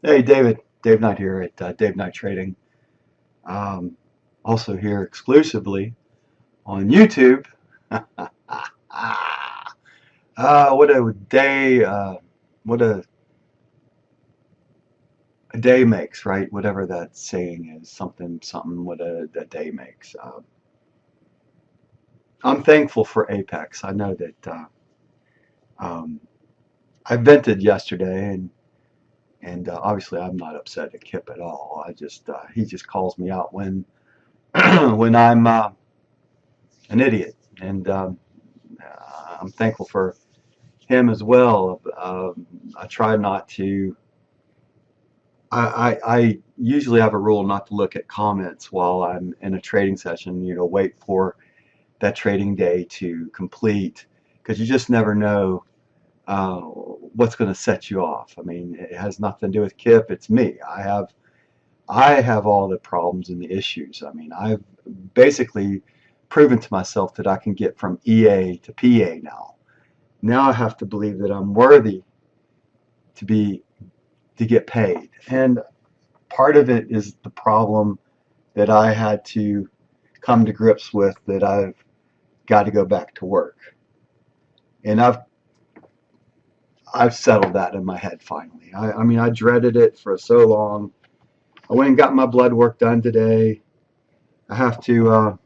Hey, David. Dave Knight here at Dave Knight Trading. Um, Also here exclusively on YouTube. What a day! What a day makes, right? Whatever that saying is, something. What a day makes. I'm thankful for Apex. I know that um, I vented yesterday, and obviously I'm not upset at Kip at all. He just calls me out when when I'm an idiot, and I'm thankful for him as well. I try not to. I usually have a rule not to look at comments while I'm in a trading session. Wait for that trading day to complete because you just never know what's going to set you off. I mean, it has nothing to do with Kip. It's me. I have all the problems and the issues. I mean, I've basically proven to myself that I can get from EA to PA now. Now I have to believe that I'm worthy to be to get paid. And part of it is the problem that I had to come to grips with, that I've got to go back to work. And I've settled that in my head finally. I mean, I dreaded it for so long. I went and got my blood work done today. I have to,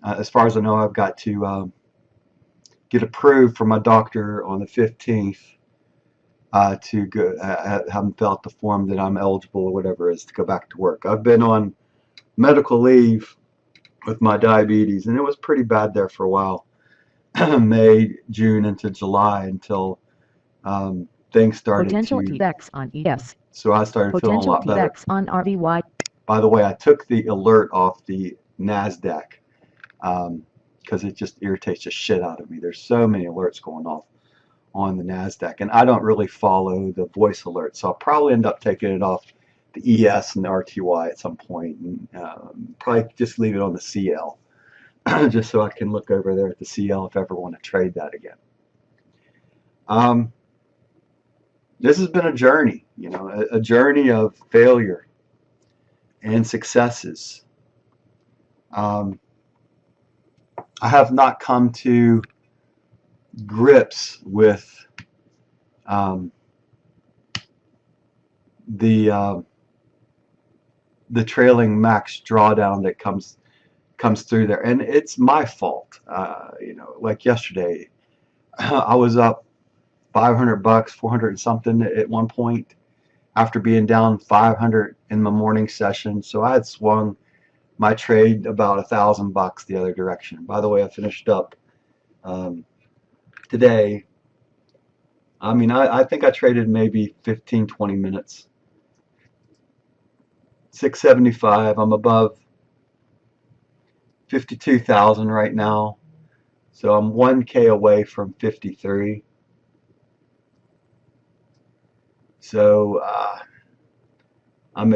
as far as I know, I've got to get approved from my doctor on the 15th to go. I haven't filled out the form that I'm eligible or whatever it is to go back to work. I've been on medical leave with my diabetes, and it was pretty bad there for a while. May, June into July until things started Potential to. TX on ES. So I started feeling a Potential lot better. TX on RVY. By the way, I took the alert off the NASDAQ because it just irritates the shit out of me. There's so many alerts going off on the NASDAQ, and I don't really follow the voice alerts, so I'll probably end up taking it off the ES and the RTY at some point, and probably just leave it on the CL. Just so I can look over there at the CL if I ever want to trade that again. Um, this has been a journey, a journey of failure and successes. Um, I have not come to grips with um, the uh, the trailing max drawdown that comes through there, and it's my fault. Like yesterday, I was up 500 bucks, 400 and something at one point after being down 500 in the morning session. So I had swung my trade about $1,000 the other direction. By the way, I finished up um, today. I mean, I think I traded maybe 15, 20 minutes. 675. I'm above 52,000 right now. So I'm 1K away from 53. So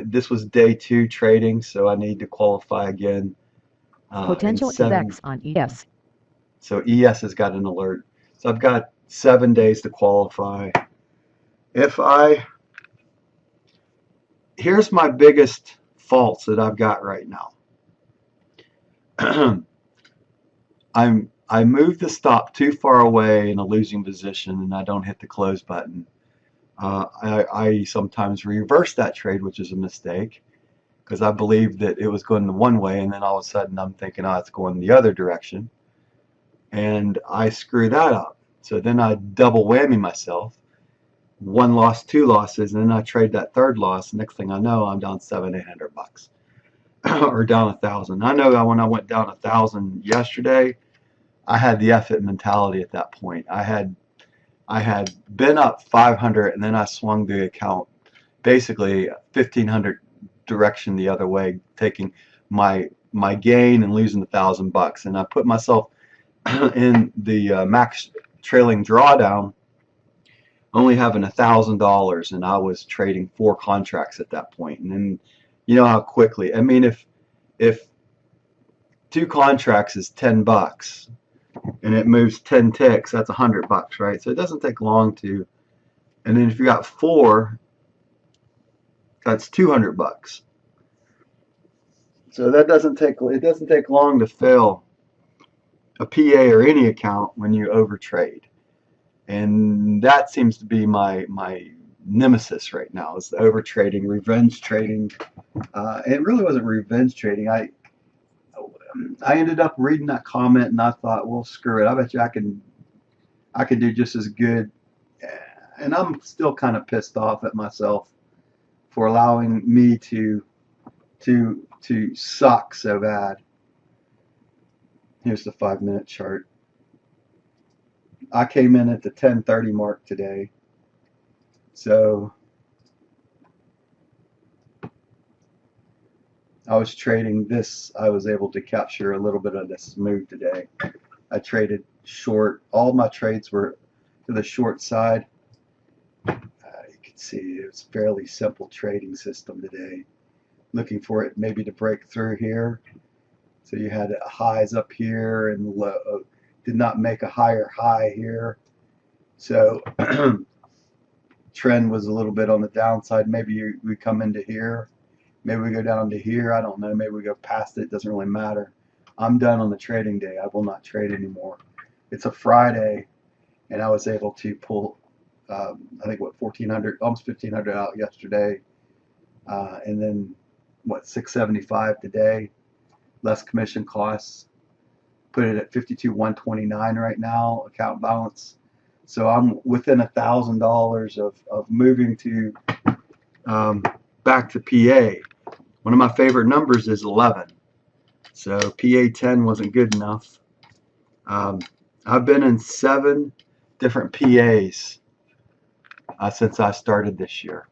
this was day 2 trading, so I need to qualify again in Potential 7. TX on ES. So ES has got an alert. So I've got 7 days to qualify. If I Here's my biggest faults that I've got right now. I move the stop too far away in a losing position, and I don't hit the close button. I sometimes reverse that trade, which is a mistake, because I believed that it was going the one way, and then all of a sudden I'm thinking, oh, it's going the other direction, and I screw that up. So then I double whammy myself. 1 loss, 2 losses, and then I trade that third loss. Next thing I know, I'm down $700-800 or down 1,000. I know that when I went down 1,000 yesterday, I had the F it mentality at that point. I had been up 500, and then I swung the account basically 1,500 direction the other way, taking my gain and losing $1,000. And I put myself in the max trailing drawdown, only having $1,000, and I was trading 4 contracts at that point. And then you know how quickly. I mean, if 2 contracts is $10 and it moves 10 ticks, that's $100, right? So it doesn't take long to. And then if you got 4, That's 200 bucks. So it doesn't take long to fail a PA or any account when you overtrade. And that seems to be my nemesis right now, is the overtrading, revenge trading. It really wasn't revenge trading. I ended up reading that comment and I thought, well, screw it. I bet you I could do just as good. And I'm still kind of pissed off at myself for allowing me to suck so bad. Here's the 5-minute chart. I came in at the 10:30 mark today. So I was trading this. I was able to capture a little bit of this move today. I traded short. All my trades were to the short side. You can see it's a fairly simple trading system today. Looking for it maybe to break through here. So you had highs up here and low, did not make a higher high here. So trend was a little bit on the downside. Maybe we come into here. Maybe we go down to here. I don't know. Maybe we go past it. It doesn't really matter. I'm done on the trading day. I will not trade anymore. It's a Friday, and I was able to pull, I think, what, 1,400, almost 1,500 out yesterday, and then, what, 675 today, less commission costs. Put it at 52,129 right now, account balance. So I'm within $1,000 of moving to back to PA. One of my favorite numbers is 11. So PA 10 wasn't good enough. I've been in 7 different PAs since I started this year.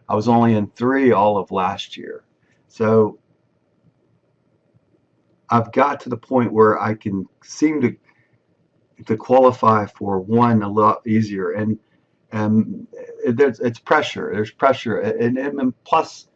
I was only in 3 all of last year. So I've got to the point where I can seem to qualify for one a lot easier. And it's pressure. There's pressure. And plus,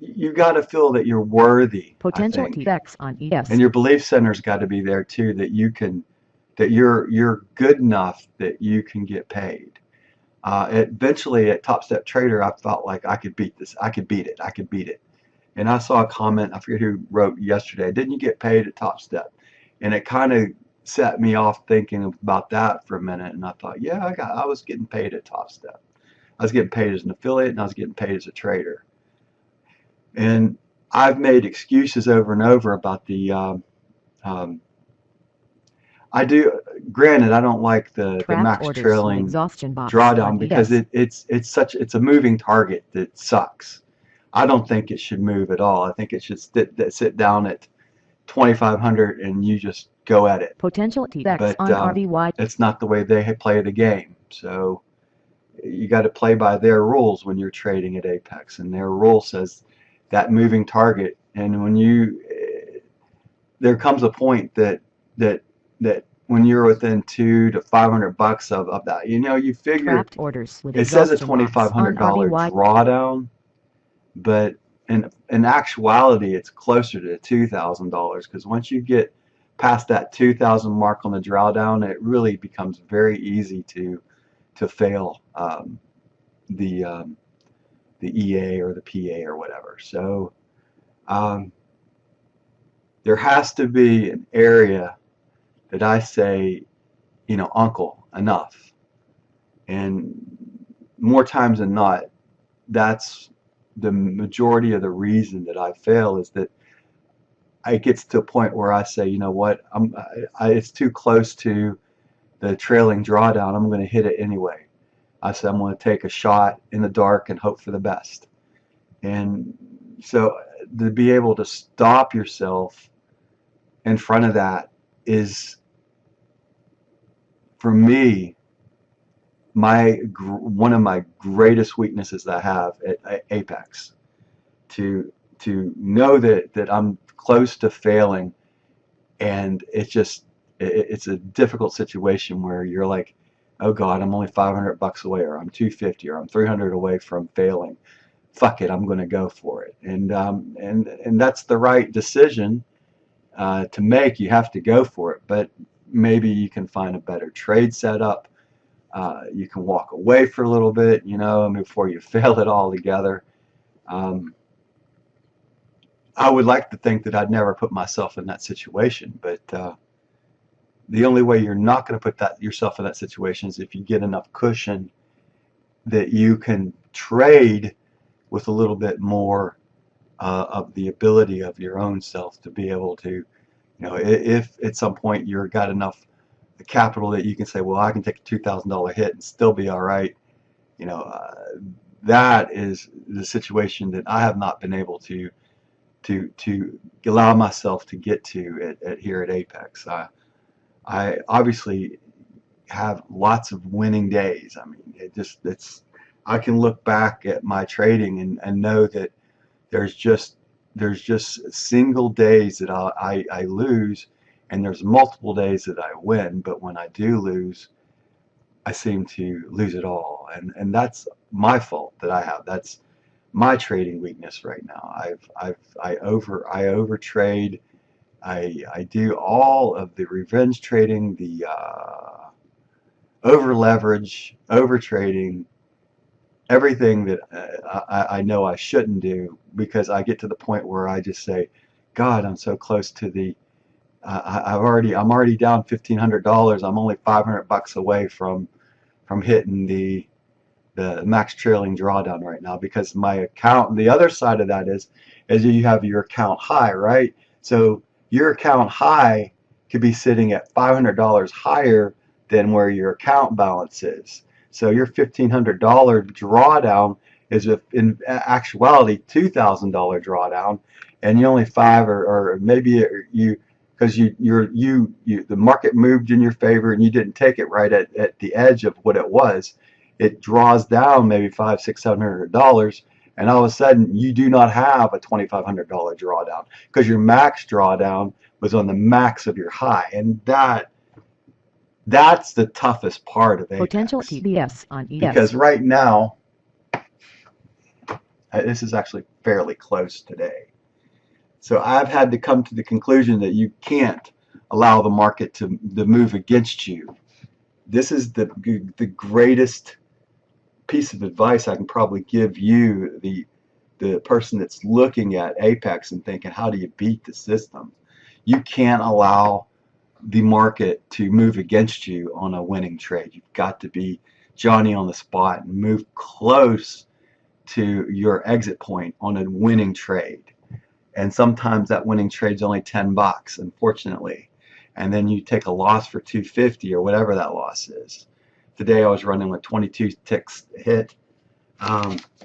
you got to feel that you're worthy, Potential I think. TX on ES. And your belief center's got to be there too, that you're good enough that you can get paid. Eventually at Top Step Trader, I felt like I could beat this. I could beat it. I could beat it. And I saw a comment, I forget who wrote yesterday, didn't you get paid at Top Step? And it kind of set me off thinking about that for a minute. And I thought, yeah, I was getting paid at Top Step. I was getting paid as an affiliate and I was getting paid as a trader. And I've made excuses over and over about the I do. Granted, I don't like the max trailing drawdown because it's a moving target that sucks. I don't think it should move at all. I think it should sit down at 2,500 and you just go at it. Potential TX But on RVY. it's not the way they play the game. So you got to play by their rules when you're trading at Apex, and their rule says that moving target. And when there comes a point that when you're within $200 to $500 of that, you figure it says a $2,500 drawdown, but in actuality, it's closer to $2,000 because once you get past that 2,000 mark on the drawdown, it really becomes very easy to fail the EA or the PA or whatever. So there has to be an area that I say, uncle, enough. And more times than not, that's the majority of the reason that I fail, is that it gets to a point where I say, you know what, it's too close to the trailing drawdown. I'm going to hit it anyway. I said I'm going to take a shot in the dark and hope for the best. And so to be able to stop yourself in front of that is, for me, one of my greatest weaknesses that I have at Apex. To know that I'm close to failing, and it's a difficult situation where you're like, oh God, I'm only $500 away, or I'm 250, or I'm 300 away from failing. Fuck it, I'm going to go for it. And that's the right decision to make. You have to go for it, but maybe you can find a better trade setup. You can walk away for a little bit, before you fail it all together. Um, I would like to think that I'd never put myself in that situation, but the only way you're not going to put yourself in that situation is if you get enough cushion that you can trade with a little bit more of the ability of your own self to be able to, if at some point you've got enough capital that you can say, well, I can take a $2,000 hit and still be all right. You know, that is the situation that I have not been able to allow myself to get to at here at Apex. I obviously have lots of winning days. I mean, it's I can look back at my trading and know that there's just single days that I lose, and there's multiple days that I win. But when I do lose, I seem to lose it all, and that's my fault that I have. That's my trading weakness right now. I over trade. I do all of the revenge trading, the over leverage, over trading, everything that I know I shouldn't do, because I get to the point where I just say, God, I'm so close to the I'm already down $1,500. I'm only $500 away from hitting the max trailing drawdown right now, because my account, the other side of that is you have your account high, right? So your account high could be sitting at $500 higher than where your account balance is. So your $1,500 drawdown is in actuality $2,000 drawdown, and you only or maybe you, because the market moved in your favor and you didn't take it right at the edge of what it was. It draws down maybe $500, $600, $700, and all of a sudden you do not have a $2,500 drawdown because your max drawdown was on the max of your high, and that's the toughest part of Potential Apex. TBS on ES. Because right now, this is actually fairly close today. So I've had to come to the conclusion that you can't allow the market to move against you. This is the greatest piece of advice I can probably give you, the person that's looking at Apex and thinking, how do you beat the system? You can't allow the market to move against you on a winning trade. You've got to be Johnny on the spot and move close to your exit point on a winning trade. And sometimes that winning trade's only $10, unfortunately. And then you take a loss for 250 or whatever that loss is. Today I was running with 22 ticks hit.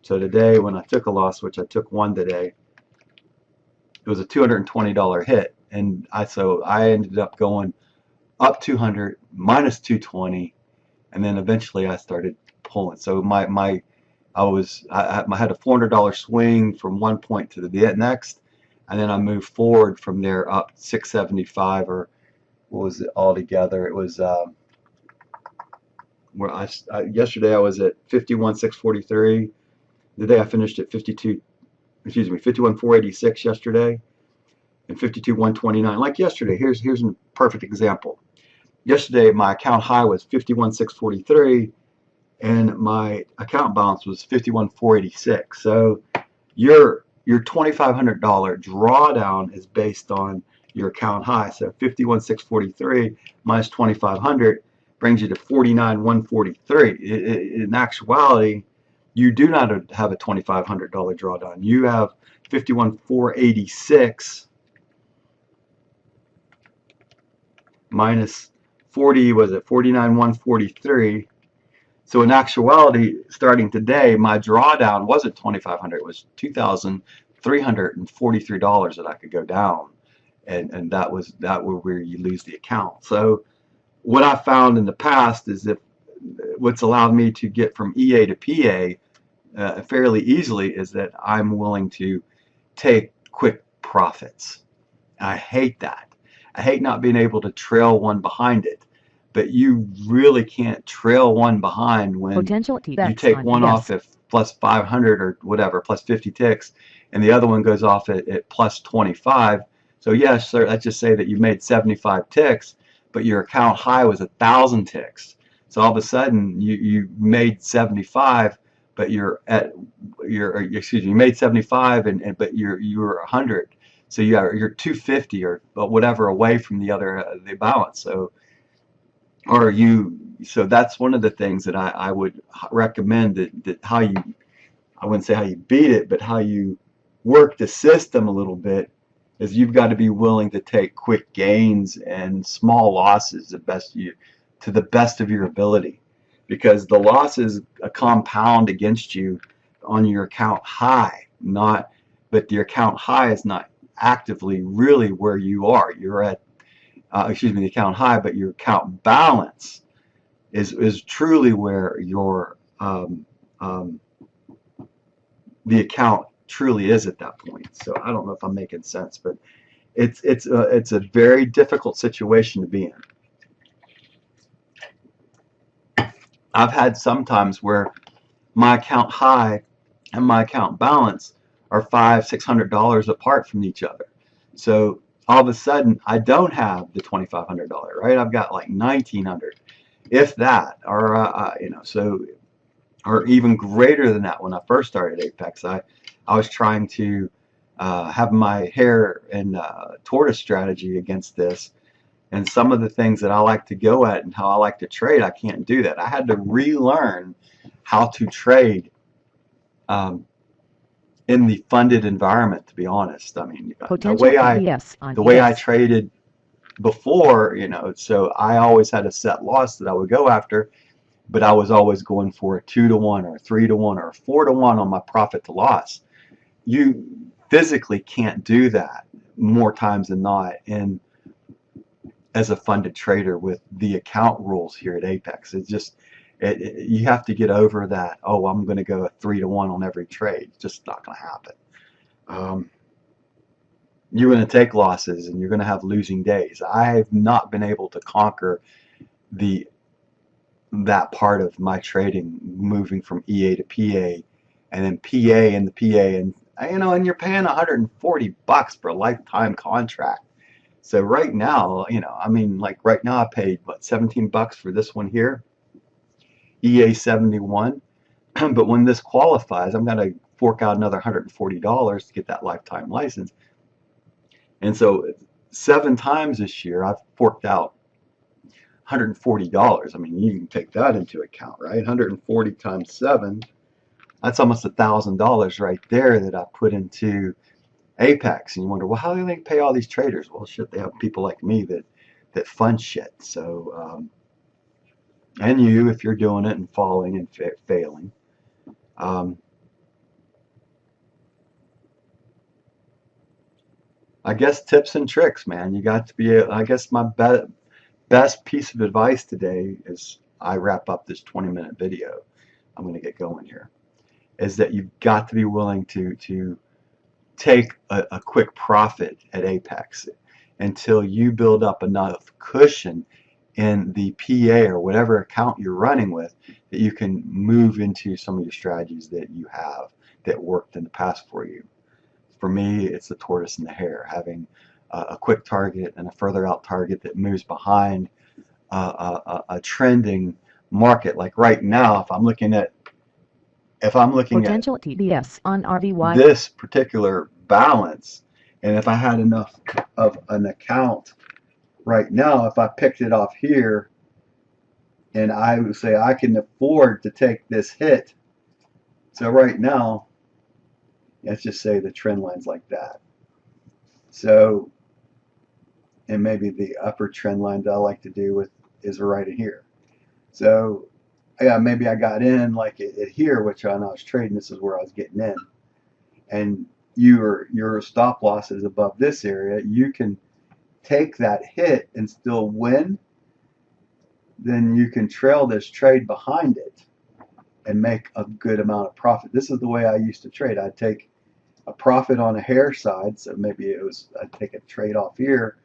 So today when I took a loss, which I took one today, it was a $220 hit. And I ended up going up 200, minus 220, and then eventually I started pulling. So I had a $400 swing from one point to the next, and then I moved forward from there up 675, or what was it altogether? It was where yesterday I was at 51,643. Today I finished at 51,486 yesterday, and 52,129. Like yesterday, here's a perfect example. Yesterday my account high was 51,643, and my account balance was 51,486. So your $2,500 drawdown is based on your account high. So 51,643 minus 2,500 brings you to 49,143. In actuality, you do not have a $2,500 drawdown. You have 51,486 minus 40, was it 49,143. So in actuality, starting today, my drawdown wasn't $2,500. It was $2,343 that I could go down, and that was where you lose the account. So what I found in the past is that what's allowed me to get from EA to PA fairly easily is that I'm willing to take quick profits. I hate that. I hate not being able to trail one behind it. But you really can't trail one behind when you take one off at plus 500 or whatever, plus 50 ticks, and the other one goes off at plus 25. So yes, sir, let's just say that you made 75 ticks, but your account high was 1,000 ticks. So all of a sudden you made 75, but excuse me, you made 75 but you're 100, so you're 250 or whatever away from the balance. So that's one of the things that I would recommend, that how you, I wouldn't say how you beat it, but how you work the system a little bit, is you've got to be willing to take quick gains and small losses to the best of your ability, because the losses compound against you on your account high, not but your account high is not actively really where you are. You're at excuse me, the account high, but your account balance is truly where your the account truly is at that point. So I don't know if I'm making sense, but it's a very difficult situation to be in. I've had some times where my account high and my account balance are $500-600 apart from each other. So all of a sudden, I don't have the $2,500, right? I've got like 1,900, if that, or or even greater than that. When I first started Apex, I was trying to have my hare and tortoise strategy against this, and some of the things that I like to go at and how I like to trade, I can't do that. I had to relearn how to trade in the funded environment, to be honest. I mean, Potential PBS on the way I yes. traded before, so I always had a set loss that I would go after, but I was always going for a 2-to-1 or a 3-to-1 or a 4-to-1 on my profit to loss. You physically can't do that more times than not as a funded trader with the account rules here at Apex. It's just, you have to get over that, oh, I'm going to go a 3-to-1 on every trade. It's just not going to happen. You're going to take losses and you're going to have losing days. I've not been able to conquer that part of my trading, moving from EA to PA, and then PA and the PA, and you're paying $140 for a lifetime contract. So right now, I mean, like right now, I paid what, $17 for this one here, EA 71. But when this qualifies, I'm going to fork out another $140 to get that lifetime license. And so 7 times this year, I've forked out $140. I mean, you can take that into account, right? 140 times 7, that's almost $1,000 right there that I put into Apex. And you wonder, well, how do they pay all these traders? Well, shit, they have people like me that fund shit. So, and you, if you're doing it and following and failing. I guess tips and tricks, man. You got to be, I guess my best piece of advice today, as I wrap up this 20-minute video, I'm going to get going here, is that you've got to be willing to take a quick profit at Apex until you build up enough cushion in the PA or whatever account you're running with that you can move into some of your strategies that you have that worked in the past for you. For me, it's the tortoise and the hare, having a quick target and a further out target that moves behind a trending market. Like right now, if I'm looking at Potential TBS on RVY. this particular balance, and if I had enough of an account right now, if I picked it off here, and I would say I can afford to take this hit. So right now, let's just say the trend line's like that. So, and maybe the upper trend line that I like to do with is right in here. So, yeah, maybe I got in like it here, which when I was trading, this is where I was getting in. And your stop loss is above this area. You can take that hit and still win. Then you can trail this trade behind it and make a good amount of profit. This is the way I used to trade. I'd take a profit on a hair side, so maybe I'd take a trade off here,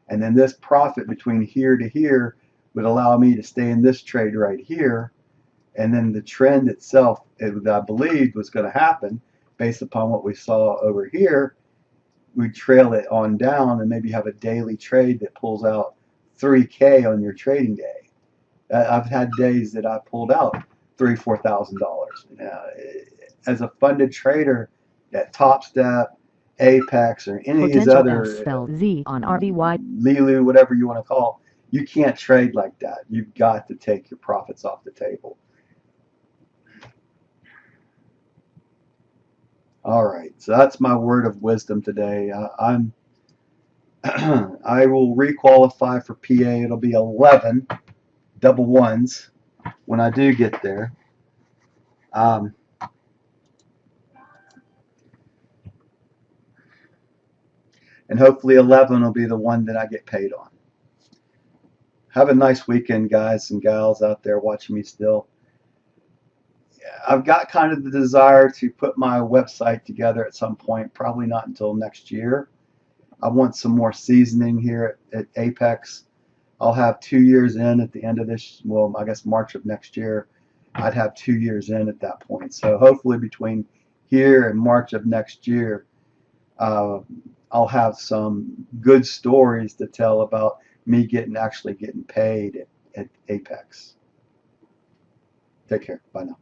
and then this profit between here to here would allow me to stay in this trade right here, and then the trend itself, I believed was going to happen based upon what we saw over here, we trail it on down and maybe have a daily trade that pulls out 3K on your trading day. I've had days that I pulled out $3,000, $4,000. As a funded trader at Top Step, Apex, or any of these Potential S other spell Z on RVY. Lilu, whatever you want to call, you can't trade like that. You've got to take your profits off the table. All right, so that's my word of wisdom today. I will requalify for PA. It'll be 11 double ones when I do get there. Um, and hopefully 11 will be the one that I get paid on. Have a nice weekend, guys and gals out there watching me still. I've got kind of the desire to put my website together at some point, probably not until next year. I want some more seasoning here at Apex. I'll have 2 years in at the end of this, well, I guess March of next year. I'd have 2 years in at that point. So hopefully between here and March of next year, uh, I'll have some good stories to tell about me actually getting paid at Apex. Take care. Bye now.